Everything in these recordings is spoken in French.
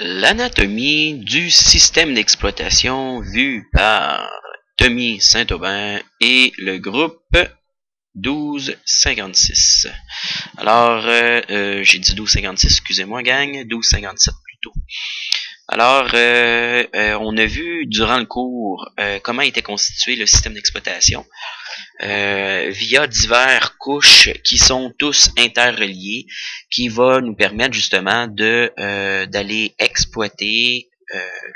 L'anatomie du système d'exploitation vu par Tommy Saint-Aubin et le groupe 1256. Alors, j'ai dit 1256, excusez-moi gang, 1257 plutôt. Alors, on a vu durant le cours comment était constitué le système d'exploitation via diverses couches qui sont tous interreliées, qui va nous permettre justement de d'aller exploiter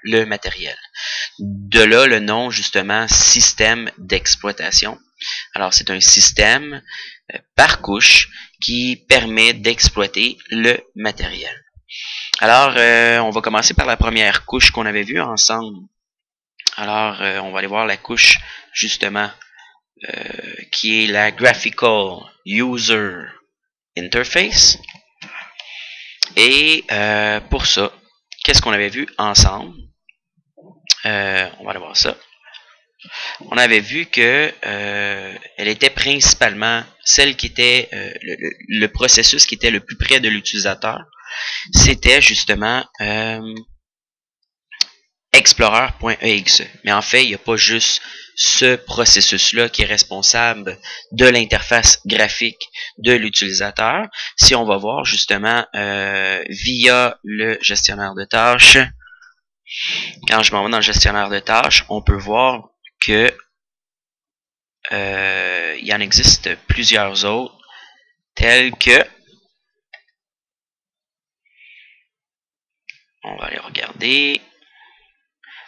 le matériel. De là le nom justement système d'exploitation. Alors c'est un système par couche qui permet d'exploiter le matériel. Alors on va commencer par la première couche qu'on avait vue ensemble. Alors on va aller voir la couche justement qui est la Graphical User Interface. Et pour ça, qu'est-ce qu'on avait vu ensemble? On va aller voir ça. On avait vu que elle était principalement celle qui était le processus qui était le plus près de l'utilisateur. C'était justement Explorer.exe. Mais en fait, il n'y a pas juste ce processus-là qui est responsable de l'interface graphique de l'utilisateur. Si on va voir justement via le gestionnaire de tâches, quand je m'en vais dans le gestionnaire de tâches, on peut voir que il y en existe plusieurs autres, tels que, on va aller regarder,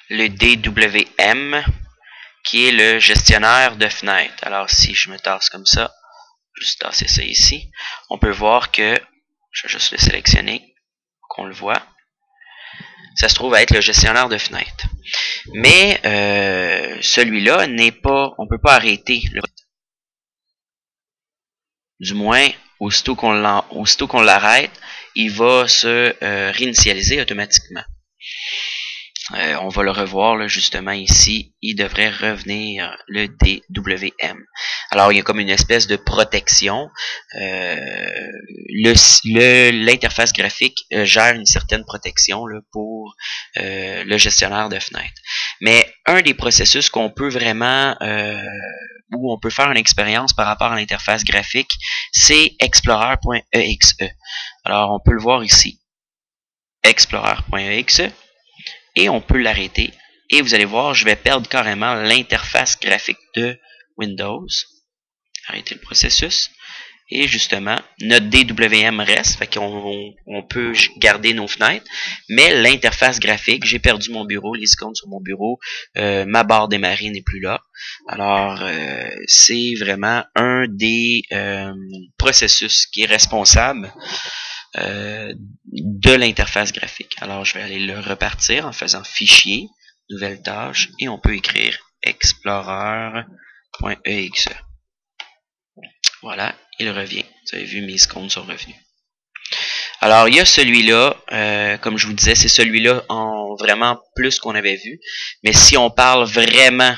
le DWM, qui est le gestionnaire de fenêtres. Alors si je me tasse comme ça, juste tasser ça ici, on peut voir que, je vais juste le sélectionner, qu'on le voit, ça se trouve à être le gestionnaire de fenêtres. Mais celui-là n'est pas, on peut pas arrêter, du moins, aussitôt qu'on l'arrête, il va se réinitialiser automatiquement. On va le revoir là, justement ici, il devrait revenir le DWM. Alors il y a comme une espèce de protection. L'interface graphique gère une certaine protection là, pour le gestionnaire de fenêtres. Mais un des processus qu'on peut vraiment où on peut faire une expérience par rapport à l'interface graphique, c'est Explorer.exe. Alors on peut le voir ici. Explorer.exe. Et on peut l'arrêter. Et vous allez voir, je vais perdre carrément l'interface graphique de Windows. Arrêter le processus. Et justement, notre DWM reste, fait qu'on peut garder nos fenêtres, mais l'interface graphique, j'ai perdu mon bureau, les icônes sur mon bureau, ma barre démarrer n'est plus là. Alors, c'est vraiment un des processus qui est responsable de l'interface graphique. Alors, je vais aller le repartir en faisant fichier, nouvelle tâche, et on peut écrire explorer.exe. Voilà, il revient. Vous avez vu, mes icônes sont revenus. Alors, il y a celui-là, comme je vous disais, c'est celui-là en vraiment plus qu'on avait vu. Mais si on parle vraiment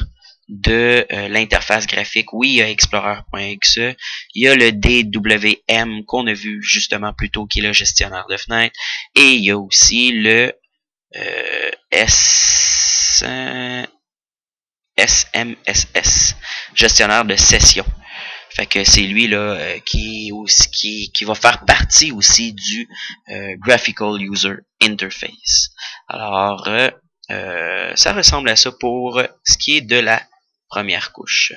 de l'interface graphique, oui, il y a Explorer.exe, il y a le DWM qu'on a vu justement plus tôt, qui est le gestionnaire de fenêtres, et il y a aussi le SMSS, gestionnaire de session. Fait que c'est lui là qui va faire partie aussi du Graphical User Interface. Alors ça ressemble à ça pour ce qui est de la première couche.